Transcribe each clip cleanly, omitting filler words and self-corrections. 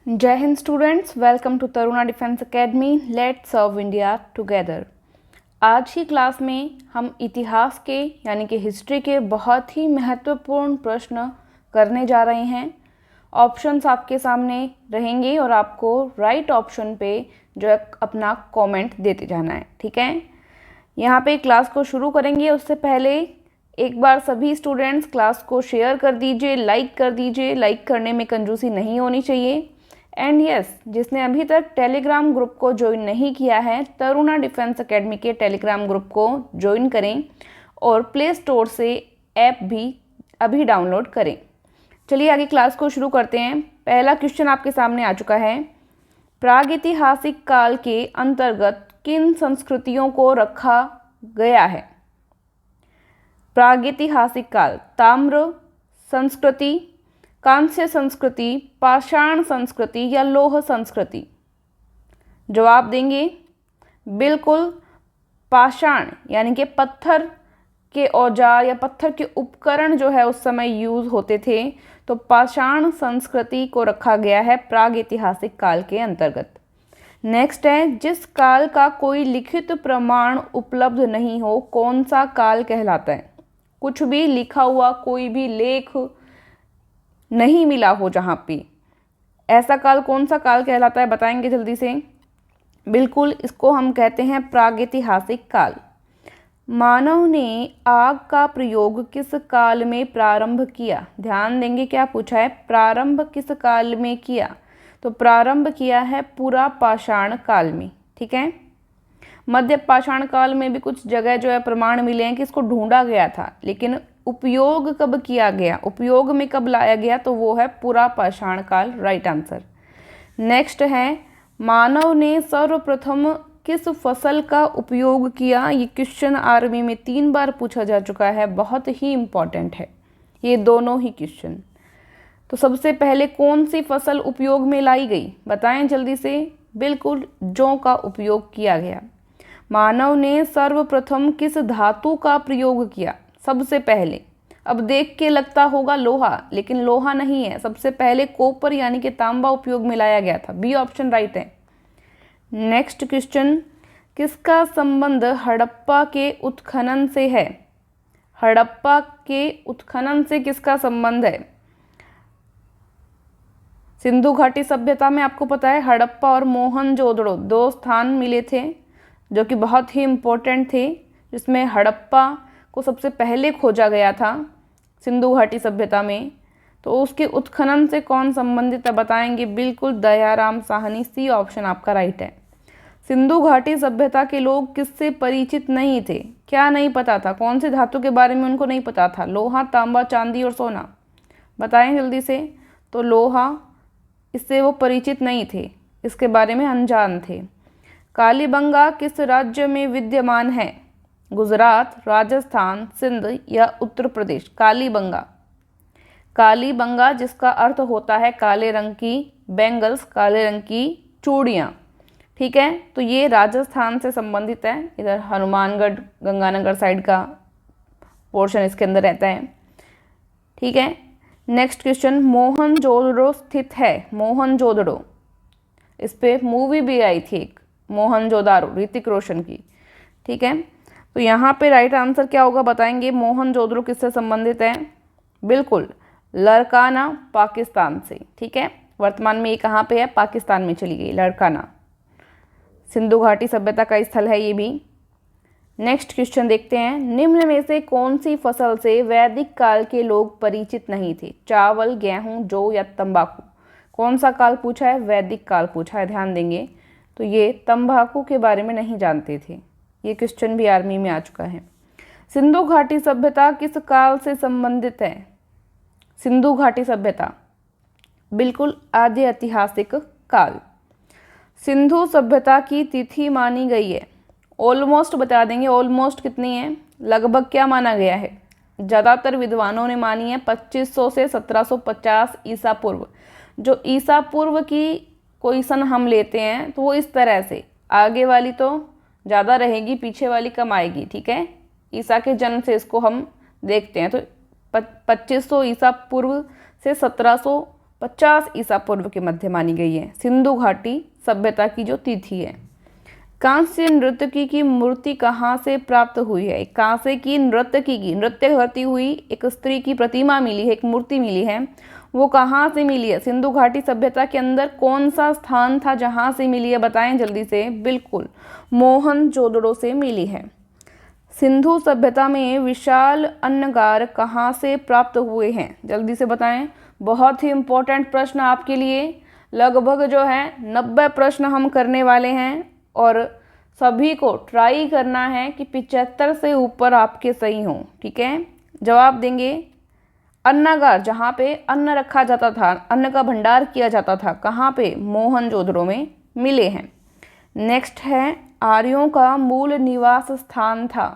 जय Hind students, welcome to Taruna defence academy. Let's serve India together. आज की क्लास में हम इतिहास के यानी कि हिस्ट्री के बहुत ही महत्वपूर्ण प्रश्न करने जा रहे हैं। ऑप्शंस आपके सामने रहेंगे और आपको राइट ऑप्शन पे जो है अपना कमेंट देते जाना है, ठीक है। यहाँ पे क्लास को शुरू करेंगे उससे पहले एक बार सभी स्टूडेंट्स क्लास को शेयर कर दीजिए, लाइक कर दीजिए। लाइक करने में कंजूसी नहीं होनी चाहिए। एंड यस, जिसने अभी तक टेलीग्राम ग्रुप को ज्वाइन नहीं किया है, तरुणा डिफेंस एकेडमी के टेलीग्राम ग्रुप को ज्वाइन करें और प्ले स्टोर से ऐप भी अभी डाउनलोड करें। चलिए आगे क्लास को शुरू करते हैं। पहला क्वेश्चन आपके सामने आ चुका है। प्रागैतिहासिक काल के अंतर्गत किन संस्कृतियों को रखा गया है? प्रागैतिहासिक काल, ताम्र संस्कृति, कांस्य संस्कृति, पाषाण संस्कृति या लौह संस्कृति? जवाब देंगे बिल्कुल पाषाण, यानी कि पत्थर के औजार या पत्थर के उपकरण जो है उस समय यूज होते थे, तो पाषाण संस्कृति को रखा गया है प्रागैतिहासिक काल के अंतर्गत। नेक्स्ट है, जिस काल का कोई लिखित प्रमाण उपलब्ध नहीं हो, कौन सा काल कहलाता है? कुछ भी लिखा हुआ कोई भी लेख नहीं मिला हो जहाँ पे, ऐसा काल कौन सा काल कहलाता है? बताएंगे जल्दी से। बिल्कुल, इसको हम कहते हैं प्रागैतिहासिक काल। मानव ने आग का प्रयोग किस काल में प्रारंभ किया? ध्यान देंगे क्या पूछा है, प्रारंभ किस काल में किया? तो प्रारंभ किया है पुरा पाषाण काल में, ठीक है। मध्य पाषाण काल में भी कुछ जगह जो है प्रमाण मिले हैं कि इसको ढूंढा गया था, लेकिन उपयोग कब किया गया, उपयोग में कब लाया गया, तो वो है पुरा पाषाण काल, राइट आंसर। नेक्स्ट है, मानव ने सर्वप्रथम किस फसल का उपयोग किया? ये क्वेश्चन आर्मी में 3 बार पूछा जा चुका है, बहुत ही इम्पॉर्टेंट है ये दोनों ही क्वेश्चन। तो सबसे पहले कौन सी फसल उपयोग में लाई गई, बताएं जल्दी से। बिल्कुल, जौ का उपयोग किया गया। मानव ने सर्वप्रथम किस धातु का प्रयोग किया सबसे पहले? अब देख के लगता होगा लोहा, लेकिन लोहा नहीं है। सबसे पहले कॉपर यानी कि तांबा उपयोग में लाया गया था। बी ऑप्शन राइट है। नेक्स्ट क्वेश्चन, किसका संबंध हड़प्पा के उत्खनन से है? हड़प्पा के उत्खनन से किसका संबंध है? सिंधु घाटी सभ्यता में आपको पता है हड़प्पा और मोहनजोदड़ो 2 स्थान मिले थे जो कि बहुत ही इम्पोर्टेंट थे, जिसमें हड़प्पा को सबसे पहले खोजा गया था सिंधु घाटी सभ्यता में। तो उसके उत्खनन से कौन संबंधित है, बताएंगे। बिल्कुल दयाराम साहनी, सी ऑप्शन आपका राइट है। सिंधु घाटी सभ्यता के लोग किससे परिचित नहीं थे? क्या नहीं पता था? कौन से धातु के बारे में उनको नहीं पता था? लोहा, तांबा, चांदी और सोना, बताएं जल्दी से। तो लोहा, इससे वो परिचित नहीं थे, इसके बारे में अनजान थे। कालीबंगा किस राज्य में विद्यमान है? गुजरात, राजस्थान, सिंध या उत्तर प्रदेश? कालीबंगा, कालीबंगा जिसका अर्थ होता है काले रंग की बैंगल्स, काले रंग की चूड़ियाँ, ठीक है। तो ये राजस्थान से संबंधित है। इधर हनुमानगढ़, गंगानगर साइड का पोर्शन इसके अंदर रहता है, ठीक है। नेक्स्ट क्वेश्चन, मोहनजोदड़ो स्थित है? मोहनजोदड़ो, इस पे मूवी भी आई थी एक, मोहनजोदारो, ऋतिक रोशन की, ठीक है। तो यहाँ पे राइट आंसर क्या होगा, बताएंगे। मोहनजोदड़ो किससे संबंधित है? बिल्कुल लड़काना, पाकिस्तान से, ठीक है। वर्तमान में ये कहाँ पे है? पाकिस्तान में चली गई लड़काना। सिंधु घाटी सभ्यता का स्थल है ये भी। नेक्स्ट क्वेश्चन देखते हैं, निम्न में से कौन सी फसल से वैदिक काल के लोग परिचित नहीं थे? चावल, गेहूं, जौ या तंबाकू? कौन सा काल पूछा है? वैदिक काल पूछा है, ध्यान देंगे। तो ये तंबाकू के बारे में नहीं जानते थे। ये क्वेश्चन भी आर्मी में आ चुका है। सिंधु घाटी सभ्यता किस काल से संबंधित है? सिंधु घाटी सभ्यता, बिल्कुल आद्य ऐतिहासिक काल। सिंधु सभ्यता की तिथि मानी गई है, ऑलमोस्ट बता देंगे। ऑलमोस्ट कितनी है? लगभग क्या माना गया है? ज़्यादातर विद्वानों ने मानी है 2500 से 1750 ईसा पूर्व। जो ईसा पूर्व की क्वेश्चन हम लेते हैं तो वो इस तरह से, आगे वाली तो ज़्यादा रहेगी, पीछे वाली कम आएगी, ठीक है। ईसा के जन्म से इसको हम देखते हैं, तो 2500 ईसा पूर्व से 1750 50 ईसा पूर्व के मध्य मानी गई है। सिंधु घाटी सभ्यता की जो तिथि है। कांस्य नर्तकी की मूर्ति कहाँ से प्राप्त हुई है? कांसे की नर्तकी की नृत्य करती हुई एक स्त्री की प्रतिमा मिली है, एक मूर्ति मिली है, वो कहाँ से मिली है? सिंधु घाटी सभ्यता के अंदर कौन सा स्थान था जहाँ से मिली है? बताएं जल्दी से। बिल्कुल, मोहनजोदड़ो से मिली है। सिंधु सभ्यता में विशाल अन्नगार कहाँ से प्राप्त हुए हैं? जल्दी से बताएं। बहुत ही इम्पोर्टेंट प्रश्न आपके लिए, लगभग जो है 90 प्रश्न हम करने वाले हैं और सभी को ट्राई करना है कि 75 से ऊपर आपके सही हों। ठीक है, जवाब देंगे। अन्नागार, जहाँ पे अन्न रखा जाता था, अन्न का भंडार किया जाता था, कहाँ पे? मोहनजोदड़ो में मिले हैं। नेक्स्ट है, आर्यों का मूल निवास स्थान था।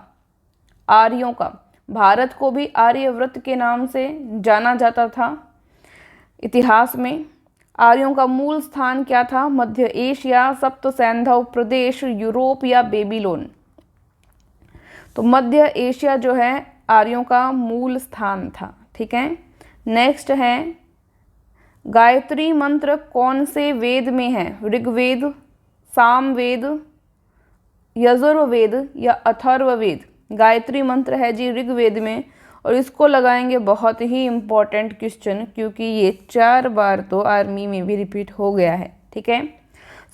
आर्यों का, भारत को भी आर्यव्रत के नाम से जाना जाता था। इतिहास में आर्यों का मूल स्थान क्या था? मध्य एशिया, सप्त सैंधव प्रदेश, यूरोप या बेबीलोन? तो मध्य एशिया जो है आर्यों का मूल स्थान था। ठीक है, नेक्स्ट है, गायत्री मंत्र कौन से वेद में है? ऋग्वेद, सामवेद, यजुर्वेद या अथर्ववेद? गायत्री मंत्र है जी ऋग्वेद में, और इसको लगाएंगे बहुत ही इम्पॉर्टेंट क्वेश्चन, क्योंकि ये 4 बार तो आर्मी में भी रिपीट हो गया है। ठीक है,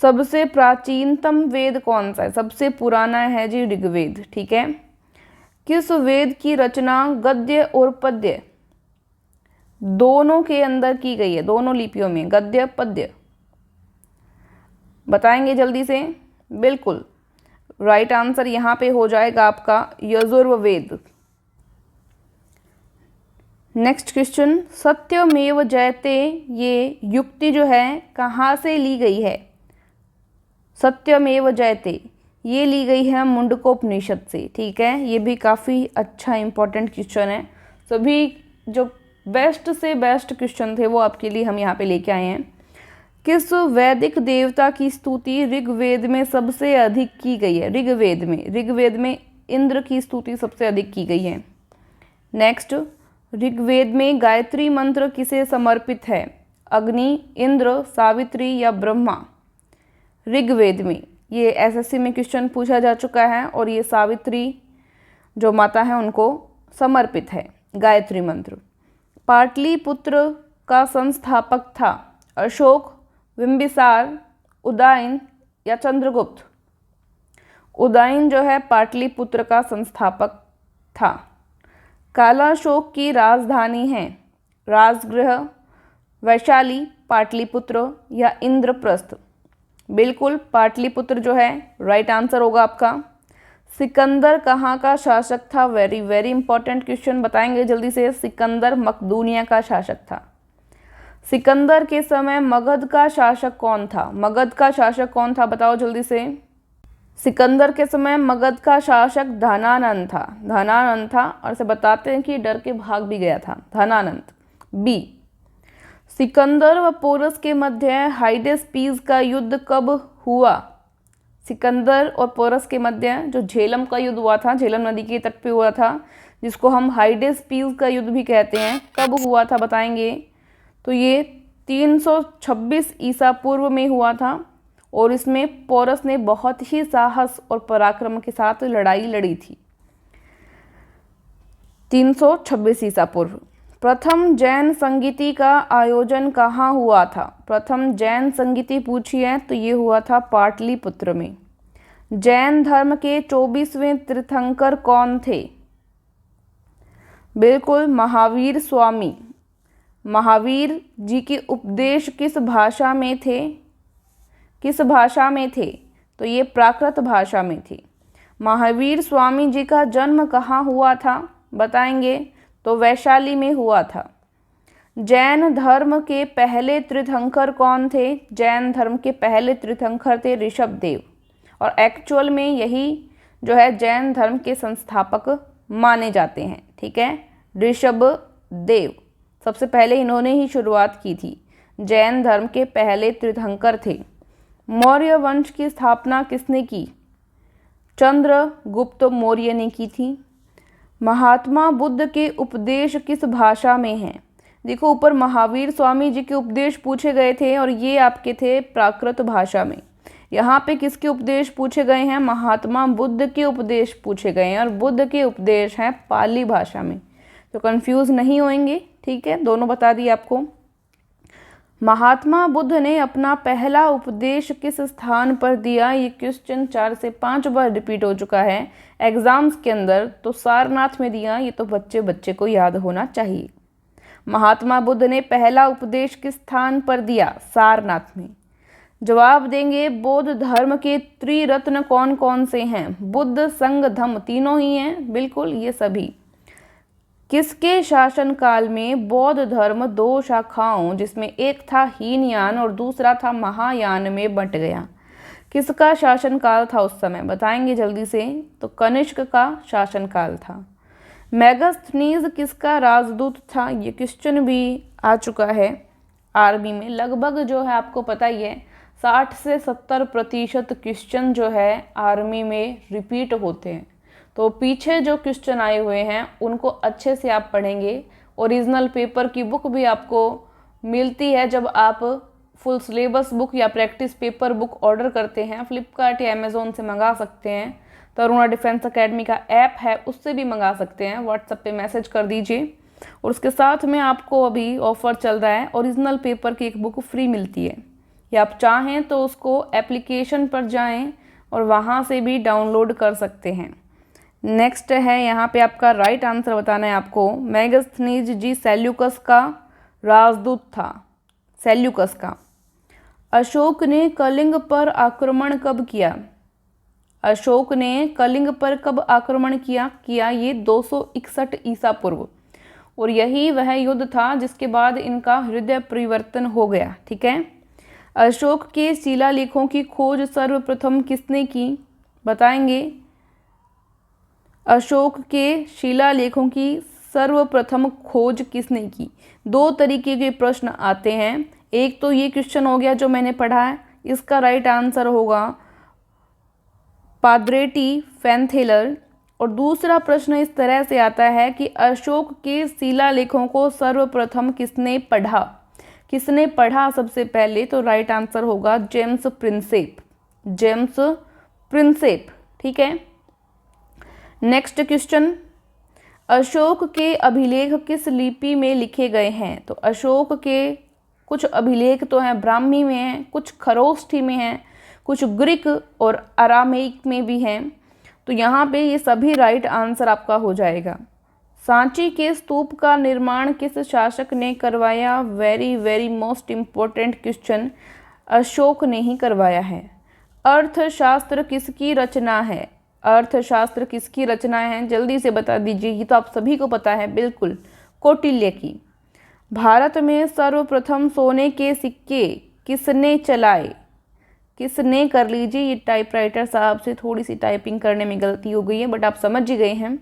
सबसे प्राचीनतम वेद कौन सा है? सबसे पुराना है जी ऋग्वेद। ठीक है, किस वेद की रचना गद्य और पद्य दोनों के अंदर की गई है? दोनों लिपियों में, गद्य पद्य? बताएंगे जल्दी से। बिल्कुल, राइट आंसर यहाँ पे हो जाएगा आपका यजुर्वेद। नेक्स्ट क्वेश्चन, सत्यमेव जयते ये युक्ति जो है कहाँ से ली गई है? सत्यमेव जयते ये ली गई है मुंडकोपनिषद से। ठीक है, ये भी काफ़ी अच्छा इंपॉर्टेंट क्वेश्चन है। सभी जो बेस्ट से बेस्ट क्वेश्चन थे वो आपके लिए हम यहाँ पे लेके आए हैं। किस वैदिक देवता की स्तुति ऋग्वेद में सबसे अधिक की गई है? ऋग्वेद में इंद्र की स्तुति सबसे अधिक की गई है। नेक्स्ट, ऋग्वेद में गायत्री मंत्र किसे समर्पित है? अग्नि, इंद्र, सावित्री या ब्रह्मा? ऋग्वेद में ये एसएससी में क्वेश्चन पूछा जा चुका है, और ये सावित्री जो माता है उनको समर्पित है गायत्री मंत्र। पाटलिपुत्र का संस्थापक था अशोक, बिंबिसार, उदयन या चंद्रगुप्त? उदयन जो है पाटलिपुत्र का संस्थापक था। कालाशोक की राजधानी है राजगृह, वैशाली, पाटलिपुत्र या इंद्रप्रस्थ? बिल्कुल, पाटलिपुत्र जो है राइट आंसर होगा आपका। सिकंदर कहाँ का शासक था? वेरी वेरी इंपॉर्टेंट क्वेश्चन, बताएंगे जल्दी से। सिकंदर मकदूनिया का शासक था। सिकंदर के समय मगध का शासक कौन था? मगध का शासक कौन था? बताओ जल्दी से। सिकंदर के समय मगध का शासक धनानंद था, और इसे बताते हैं कि डर के भाग भी गया था धनानंद। बी, सिकंदर व पोरस के मध्य हाइडेस्पीस का युद्ध कब हुआ? सिकंदर और पोरस के मध्य जो झेलम का युद्ध हुआ था, झेलम नदी के तट पे हुआ था, जिसको हम हाइडेस्पीस का युद्ध भी कहते हैं, कब हुआ था? बताएंगे। तो ये 326 ईसा पूर्व में हुआ था, और इसमें पोरस ने बहुत ही साहस और पराक्रम के साथ लड़ाई लड़ी थी। 326 ईसा पूर्व। प्रथम जैन संगीति का आयोजन कहाँ हुआ था? प्रथम जैन संगीति पूछी है तो ये हुआ था पाटलिपुत्र में। जैन धर्म के 24वें तीर्थंकर कौन थे? बिल्कुल, महावीर स्वामी। महावीर जी के उपदेश किस भाषा में थे? किस भाषा में थे? तो ये प्राकृत भाषा में थे। महावीर स्वामी जी का जन्म कहाँ हुआ था? बताएंगे। तो वैशाली में हुआ था। जैन धर्म के पहले तीर्थंकर कौन थे? जैन धर्म के पहले तीर्थंकर थे ऋषभदेव, और एक्चुअल में यही जो है जैन धर्म के संस्थापक माने जाते हैं। ठीक है, ऋषभदेव सबसे पहले इन्होंने ही शुरुआत की थी, जैन धर्म के पहले तीर्थंकर थे। मौर्य वंश की स्थापना किसने की? चंद्रगुप्त मौर्य ने की थी। महात्मा बुद्ध के उपदेश किस भाषा में हैं? देखो ऊपर महावीर स्वामी जी के उपदेश पूछे गए थे और ये आपके थे प्राकृत भाषा में। यहाँ पे किसके उपदेश पूछे गए हैं? महात्मा बुद्ध के उपदेश पूछे गए हैं और बुद्ध के उपदेश हैं पाली भाषा में। तो कंफ्यूज नहीं होंगे, ठीक है, दोनों बता दिए आपको। महात्मा बुद्ध ने अपना पहला उपदेश किस स्थान पर दिया? ये क्वेश्चन 4 से 5 बार रिपीट हो चुका है एग्जाम्स के अंदर। तो सारनाथ में दिया, ये तो बच्चे को याद होना चाहिए। महात्मा बुद्ध ने पहला उपदेश किस स्थान पर दिया? सारनाथ में। जवाब देंगे बौद्ध धर्म के त्रिरत्न कौन कौन से हैं? बुद्ध, संघ, धम्म, तीनों ही हैं, बिल्कुल ये सभी। किसके शासनकाल में बौद्ध धर्म 2 शाखाओं, जिसमें एक था हीनयान और दूसरा था महायान, में बंट गया? किसका शासनकाल था उस समय? बताएंगे जल्दी से। तो कनिष्क का शासनकाल था। मेगास्थनीज किसका राजदूत था? ये क्वेश्चन भी आ चुका है आर्मी में। लगभग जो है आपको पता ही है 60 से 70% क्वेश्चन जो है आर्मी में रिपीट होते हैं। तो पीछे जो क्वेश्चन आए हुए हैं उनको अच्छे से आप पढ़ेंगे। ओरिजिनल पेपर की बुक भी आपको मिलती है जब आप फुल सिलेबस बुक या प्रैक्टिस पेपर बुक ऑर्डर करते हैं। फ्लिपकार्ट या अमेज़ोन से मंगा सकते हैं। तरुणा डिफेंस एकेडमी का ऐप है, उससे भी मंगा सकते हैं। व्हाट्सएप पे मैसेज कर दीजिए। और उसके साथ में आपको अभी ऑफ़र चल रहा है, ओरिजिनल पेपर की एक बुक फ्री मिलती है। या आप चाहें तो उसको एप्लीकेशन पर जाएं और वहाँ से भी डाउनलोड कर सकते हैं। नेक्स्ट है यहाँ पे आपका राइट आंसर बताना है आपको। मेगास्थनीज जी सेल्यूकस का राजदूत था, सेल्यूकस का। अशोक ने कलिंग पर आक्रमण कब किया? अशोक ने कलिंग पर कब आक्रमण किया ये 261 ईसा पूर्व। और यही वह युद्ध था जिसके बाद इनका हृदय परिवर्तन हो गया, ठीक है। अशोक के शिलालेखों की खोज सर्वप्रथम किसने की? बताएंगे। अशोक के शिलालेखों की सर्वप्रथम खोज किसने की? 2 तरीके के प्रश्न आते हैं। एक तो ये क्वेश्चन हो गया जो मैंने पढ़ा है, इसका राइट आंसर होगा पाद्रेटी फैनथेलर। और दूसरा प्रश्न इस तरह से आता है कि अशोक के शिलालेखों को सर्वप्रथम किसने पढ़ा? किसने पढ़ा सबसे पहले? तो राइट आंसर होगा जेम्स प्रिंसेप, जेम्स प्रिंसेप, ठीक है। नेक्स्ट क्वेश्चन, अशोक के अभिलेख किस लिपि में लिखे गए हैं? तो अशोक के कुछ अभिलेख तो हैं ब्राह्मी में हैं, कुछ खरोष्ठी में हैं, कुछ ग्रीक और अरामेइक में भी हैं। तो यहाँ पे ये सभी राइट आंसर आपका हो जाएगा। सांची के स्तूप का निर्माण किस शासक ने करवाया? Very very most important question, Ashok ने ही करवाया है। अर्थशास्त्र किसकी रचना है? अर्थशास्त्र किसकी रचना है? जल्दी से बता दीजिए, ये तो आप सभी को पता है बिल्कुल, कौटिल्य की। भारत में सर्वप्रथम सोने के सिक्के किसने चलाए? किसने? कर लीजिए, ये टाइपराइटर साहब से थोड़ी सी टाइपिंग करने में गलती हो गई है, बट आप समझ ही गए हैं,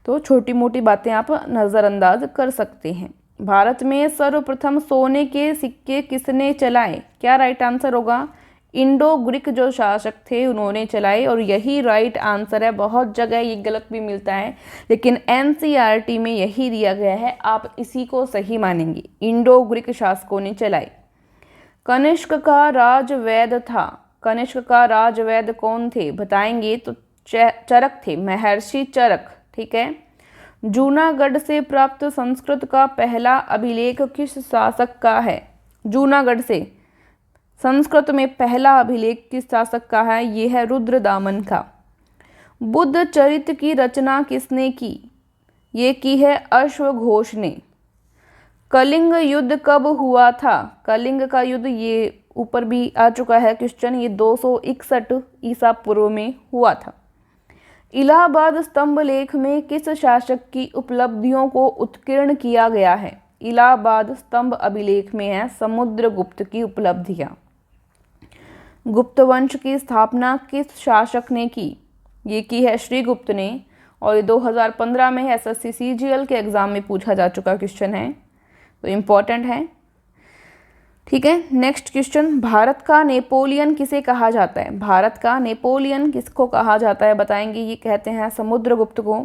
तो छोटी मोटी बातें आप नज़रअंदाज कर सकते हैं। भारत में सर्वप्रथम सोने के सिक्के किसने चलाए? क्या राइट आंसर होगा? इंडो ग्रीक जो शासक थे उन्होंने चलाए, और यही राइट आंसर है। बहुत जगह ये गलत भी मिलता है, लेकिन एनसीईआरटी में यही दिया गया है, आप इसी को सही मानेंगे। इंडो ग्रीक शासकों ने चलाई। कनिष्क का राजवैद था। कनिष्क का राजवैद कौन थे? बताएंगे। तो चरक थे, महर्षि चरक, ठीक है। जूनागढ़ से प्राप्त संस्कृत का पहला अभिलेख किस शासक का है? जूनागढ़ से संस्कृत में पहला अभिलेख किस शासक का है? ये है रुद्रदामन का। बुद्ध चरित्र की रचना किसने की? ये की है अश्वघोष ने। कलिंग युद्ध कब हुआ था? कलिंग का युद्ध, ये ऊपर भी आ चुका है क्वेश्चन, ये 261 ईसा पूर्व में हुआ था। इलाहाबाद स्तंभ लेख में किस शासक की उपलब्धियों को उत्कीर्ण किया गया है? इलाहाबाद स्तंभ अभिलेख में है समुद्रगुप्त की उपलब्धियां। गुप्त वंश की स्थापना किस शासक ने की? ये की है श्रीगुप्त ने, और ये 2015 में एसएससी सीजीएल के एग्जाम में पूछा जा चुका क्वेश्चन है, तो इम्पॉर्टेंट है, ठीक है। नेक्स्ट क्वेश्चन, भारत का नेपोलियन किसे कहा जाता है? भारत का नेपोलियन किसको कहा जाता है? बताएंगे। ये कहते हैं समुद्रगुप्त को।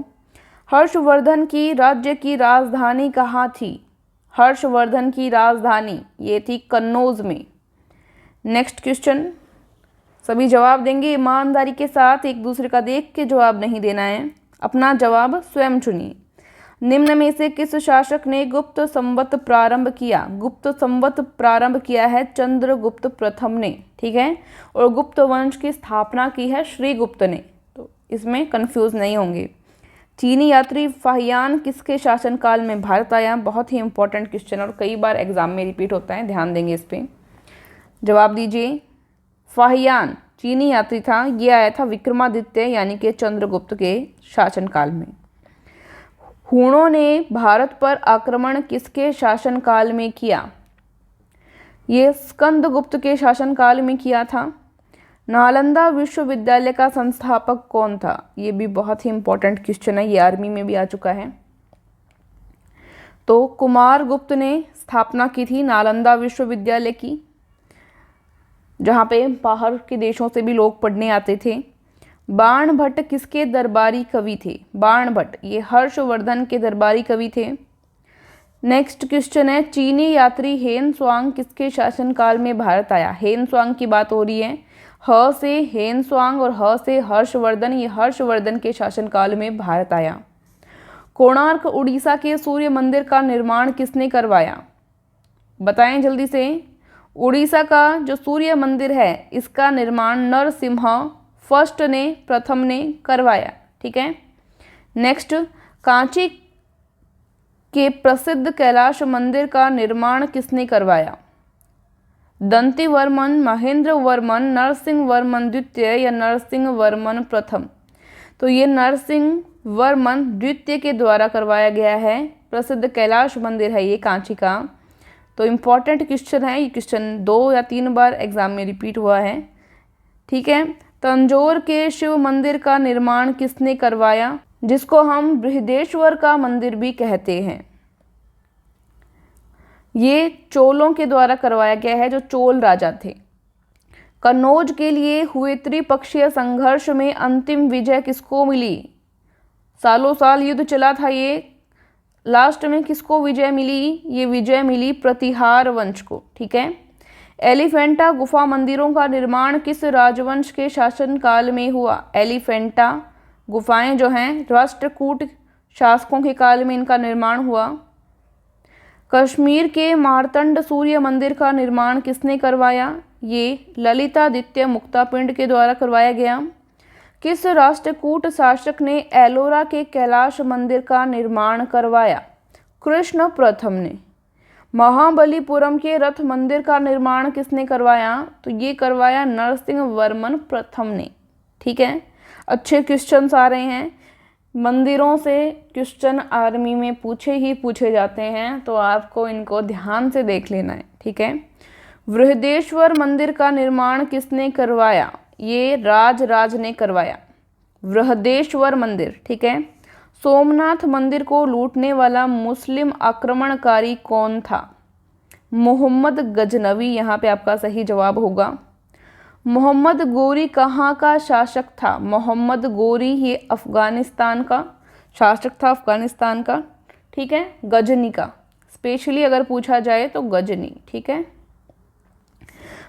हर्षवर्धन की राज्य की राजधानी कहाँ थी? हर्षवर्धन की राजधानी ये थी कन्नौज में। नेक्स्ट क्वेश्चन, सभी जवाब देंगे ईमानदारी के साथ, एक दूसरे का देख के जवाब नहीं देना है, अपना जवाब स्वयं चुनिए। निम्न में से किस शासक ने गुप्त संवत प्रारंभ किया? गुप्त संवत प्रारंभ किया है चंद्रगुप्त प्रथम ने, ठीक है, और गुप्त वंश की स्थापना की है श्रीगुप्त ने, तो इसमें कंफ्यूज नहीं होंगे। चीनी यात्री फाहियान किसके शासनकाल में भारत आया? बहुत ही इंपॉर्टेंट क्वेश्चन और कई बार एग्जाम में रिपीट होता है, ध्यान देंगे इस पे। जवाब दीजिए। फाहियान चीनी यात्री था, ये आया था विक्रमादित्य यानी कि चंद्रगुप्त के शासनकाल में। हूणों ने भारत पर आक्रमण किसके शासनकाल में किया? ये स्कंदगुप्त के शासनकाल में किया था। नालंदा विश्वविद्यालय का संस्थापक कौन था? ये भी बहुत ही इंपॉर्टेंट क्वेश्चन है, ये आर्मी में भी आ चुका है। तो कुमारगुप्त ने स्थापना की थी नालंदा विश्वविद्यालय की, जहाँ पे बाहर के देशों से भी लोग पढ़ने आते थे। बाणभट्ट किसके दरबारी कवि थे? बाणभट्ट ये हर्षवर्धन के दरबारी कवि थे। नेक्स्ट क्वेश्चन है, चीनी यात्री हेन स्वांग किसके शासनकाल में भारत आया? हेन स्वांग की बात हो रही है, ह से हेन स्वांग और ह से हर्षवर्धन, ये हर्षवर्धन के शासनकाल में भारत आया। कोणार्क उड़ीसा के सूर्य मंदिर का निर्माण किसने करवाया? बताएं जल्दी से। उड़ीसा का जो सूर्य मंदिर है इसका निर्माण नरसिम्हा फर्स्ट ने, प्रथम ने करवाया, ठीक है। नेक्स्ट, कांची के प्रसिद्ध कैलाश मंदिर का निर्माण किसने करवाया? दंतिवर्मन, महेंद्र वर्मन, नरसिंह वर्मन द्वितीय या नरसिंह वर्मन प्रथम? तो ये नरसिंह वर्मन द्वितीय के द्वारा करवाया गया है। प्रसिद्ध कैलाश मंदिर है ये कांची का। तो इम्पॉर्टेंट क्वेश्चन है, ये क्वेश्चन 2 या 3 बार एग्जाम में रिपीट हुआ है, ठीक है। तंजौर के शिव मंदिर का निर्माण किसने करवाया, जिसको हम बृहदेश्वर का मंदिर भी कहते हैं? ये चोलों के द्वारा करवाया गया है, जो चोल राजा थे। कन्नौज के लिए हुए त्रिपक्षीय संघर्ष में अंतिम विजय किसको मिली? सालों साल युद्ध चला था ये, लास्ट में किसको विजय मिली? ये विजय मिली प्रतिहार वंश को, ठीक है। एलिफेंटा गुफा मंदिरों का निर्माण किस राजवंश के शासनकाल में हुआ? एलिफेंटा गुफाएं जो हैं राष्ट्रकूट शासकों के काल में इनका निर्माण हुआ। कश्मीर के मार्तंड सूर्य मंदिर का निर्माण किसने करवाया? ये ललितादित्य मुक्तापिंड के द्वारा करवाया गया। किस राष्ट्रकूट शासक ने एलोरा के कैलाश मंदिर का निर्माण करवाया? कृष्ण प्रथम ने। महाबलीपुरम के रथ मंदिर का निर्माण किसने करवाया? तो ये करवाया नरसिंह वर्मन प्रथम ने, ठीक है। अच्छे क्वेश्चंस आ रहे हैं, मंदिरों से क्वेश्चन आर्मी में पूछे ही पूछे जाते हैं, तो आपको इनको ध्यान से देख लेना है, ठीक है। बृहदेश्वर मंदिर का निर्माण किसने करवाया? ये राज ने करवाया, बृहदेश्वर मंदिर, ठीक है। सोमनाथ मंदिर को लूटने वाला मुस्लिम आक्रमणकारी कौन था? मोहम्मद गजनवी यहाँ पे आपका सही जवाब होगा। मोहम्मद गोरी कहाँ का शासक था? मोहम्मद गोरी ये अफगानिस्तान का शासक था, अफगानिस्तान का, ठीक है। गजनी का, स्पेशली अगर पूछा जाए तो गजनी, ठीक है।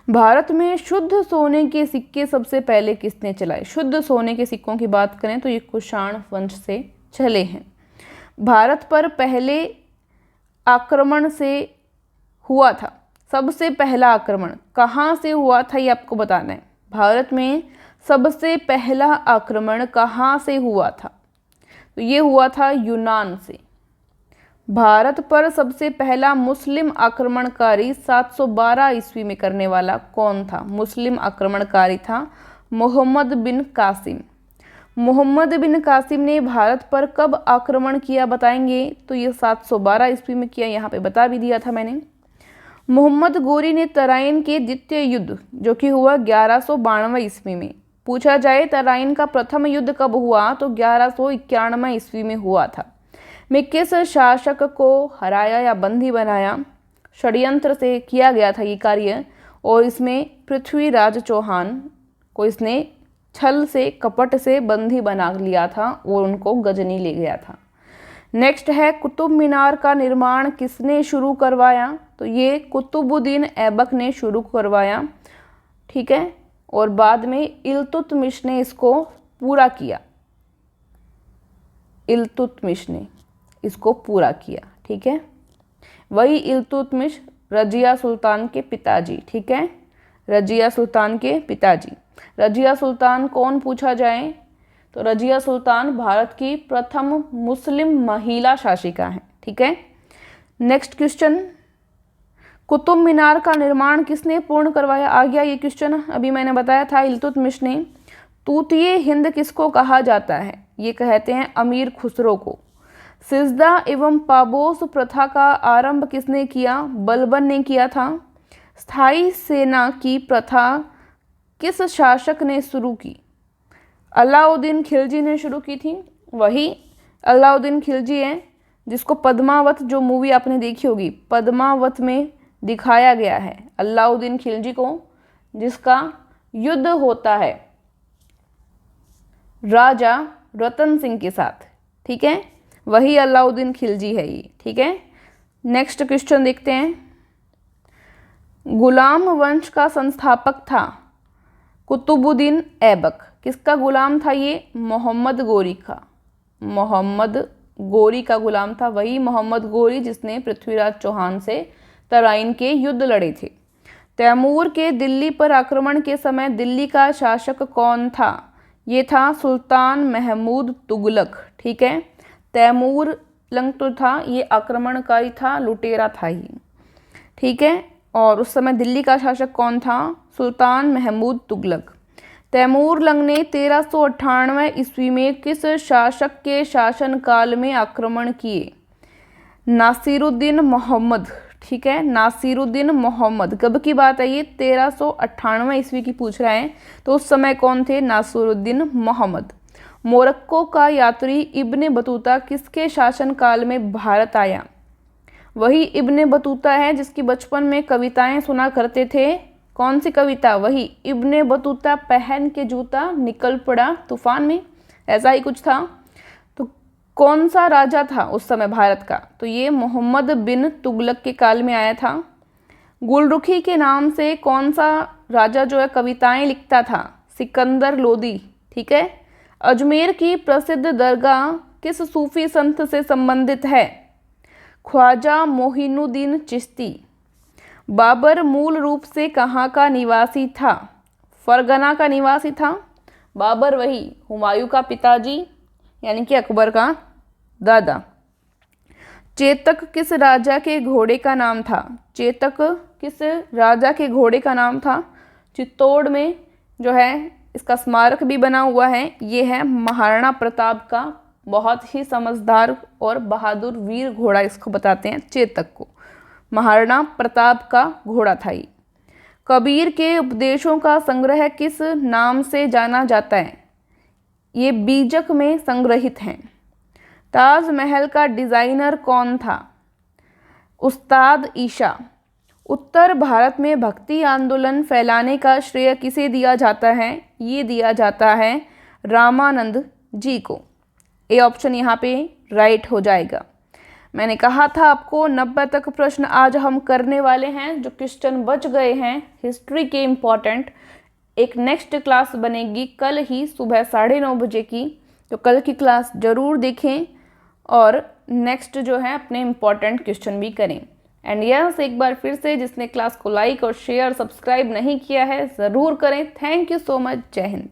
भारत में शुद्ध सोने के सिक्के सबसे पहले किसने चलाए? शुद्ध सोने के सिक्कों की बात करें तो ये कुषाण वंश से चले हैं। भारत पर पहले आक्रमण से हुआ था, सबसे पहला आक्रमण कहाँ से हुआ था ये आपको बताना है। भारत में सबसे पहला आक्रमण कहाँ से हुआ था? तो ये हुआ था यूनान से। भारत पर सबसे पहला मुस्लिम आक्रमणकारी 712 ईस्वी में करने वाला कौन था? मुस्लिम आक्रमणकारी था मोहम्मद बिन कासिम। मोहम्मद बिन कासिम ने भारत पर कब आक्रमण किया बताएंगे? तो ये 712 ईस्वी में किया, यहाँ पे बता भी दिया था मैंने। मोहम्मद गोरी ने तराइन के द्वितीय युद्ध जो कि हुआ 1192 ईस्वी में, पूछा जाए तराइन का प्रथम युद्ध कब हुआ तो 1191 ईस्वी में हुआ था, में किस शासक को हराया या बंदी बनाया? षड्यंत्र से किया गया था ये कार्य, और इसमें पृथ्वीराज चौहान को इसने छल से, कपट से बंदी बना लिया था और उनको गजनी ले गया था। नेक्स्ट है कुतुब मीनार का निर्माण किसने शुरू करवाया? तो ये कुतुबुद्दीन ऐबक ने शुरू करवाया, ठीक है। और बाद में इल्तुतमिश ने इसको पूरा किया, इल्तुतमिश ने इसको पूरा किया, ठीक है। वही इल्तुतमिश रजिया सुल्तान के पिताजी, ठीक है, रजिया सुल्तान के पिताजी। रजिया सुल्तान कौन पूछा जाए? तो रजिया सुल्तान भारत की प्रथम मुस्लिम महिला शासिका हैं, ठीक है। नेक्स्ट क्वेश्चन, कुतुब मीनार का निर्माण किसने पूर्ण करवाया? आ गया ये क्वेश्चन, अभी मैंने बताया था इल्तुतमिश ने। तूतिए हिंद किसको कहा जाता है? ये कहते हैं अमीर खुसरो को। सिजदा एवं पाबोस प्रथा का आरंभ किसने किया? बलबन ने किया था। स्थायी सेना की प्रथा किस शासक ने शुरू की? अलाउद्दीन खिलजी ने शुरू की थी। वही अलाउद्दीन खिलजी है जिसको पद्मावत, जो मूवी आपने देखी होगी, पद्मावत में दिखाया गया है अलाउद्दीन खिलजी को, जिसका युद्ध होता है राजा रतन सिंह के साथ, ठीक है। वही अलाउद्दीन खिलजी है ये, ठीक है। नेक्स्ट क्वेश्चन देखते हैं। गुलाम वंश का संस्थापक था कुतुबुद्दीन ऐबक। किसका गुलाम था ये? मोहम्मद गोरी का, मोहम्मद गोरी का गुलाम था। वही मोहम्मद गोरी जिसने पृथ्वीराज चौहान से तराइन के युद्ध लड़े थे। तैमूर के दिल्ली पर आक्रमण के समय दिल्ली का शासक कौन था? ये था सुल्तान महमूद तुगलक, ठीक है। तैमूर लंग तो था, ये आक्रमणकारी था, लुटेरा था ही, ठीक है। और उस समय दिल्ली का शासक कौन था? सुल्तान महमूद तुगलक। तैमूर लंग ने 1398 ईस्वी में किस शासक के शासनकाल में आक्रमण किए? नासिरुद्दीन मोहम्मद, ठीक है, नासिरुद्दीन मोहम्मद। कब की बात है ये? 1398 ईस्वी की पूछ रहे हैं, तो उस समय कौन थे? नासिरुद्दीन मोहम्मद। मोरक्को का यात्री इब्ने बतूता किसके शासनकाल में भारत आया? वही इब्ने बतूता है जिसकी बचपन में कविताएं सुना करते थे। कौन सी कविता? वही इब्ने बतूता पहन के जूता निकल पड़ा तूफान में, ऐसा ही कुछ था। तो कौन सा राजा था उस समय भारत का? तो ये मोहम्मद बिन तुगलक के काल में आया था। गुलरुखी के नाम से कौन सा राजा जो है कविताएं लिखता था? सिकंदर लोदी, ठीक है। अजमेर की प्रसिद्ध दरगाह किस सूफी संत से संबंधित है? ख्वाजा मोहिनुद्दीन चिश्ती। बाबर मूल रूप से कहाँ का निवासी था? फरगना का निवासी था। बाबर वही हुमायूं का पिताजी यानी कि अकबर का दादा। चेतक किस राजा के घोड़े का नाम था? चेतक किस राजा के घोड़े का नाम था? चित्तौड़ में जो है इसका स्मारक भी बना हुआ है। ये है महाराणा प्रताप का बहुत ही समझदार और बहादुर वीर घोड़ा, इसको बताते हैं चेतक को। महाराणा प्रताप का घोड़ा था ये। कबीर के उपदेशों का संग्रह किस नाम से जाना जाता है? ये बीजक में संग्रहित हैं। ताजमहल का डिज़ाइनर कौन था? उस्ताद ईशा। उत्तर भारत में भक्ति आंदोलन फैलाने का श्रेय किसे दिया जाता है? ये दिया जाता है रामानंद जी को। ए ऑप्शन यहाँ पे राइट हो जाएगा। मैंने कहा था आपको 90 तक प्रश्न आज हम करने वाले हैं। जो क्वेश्चन बच गए हैं हिस्ट्री के इम्पॉर्टेंट, एक नेक्स्ट क्लास बनेगी कल ही सुबह 9:30 बजे की, तो कल की क्लास ज़रूर देखें और नेक्स्ट जो है अपने इम्पॉर्टेंट क्वेश्चन भी करें। एंड यस, एक बार फिर से जिसने क्लास को लाइक और शेयर सब्सक्राइब नहीं किया है ज़रूर करें। Thank you so much. जय हिंद।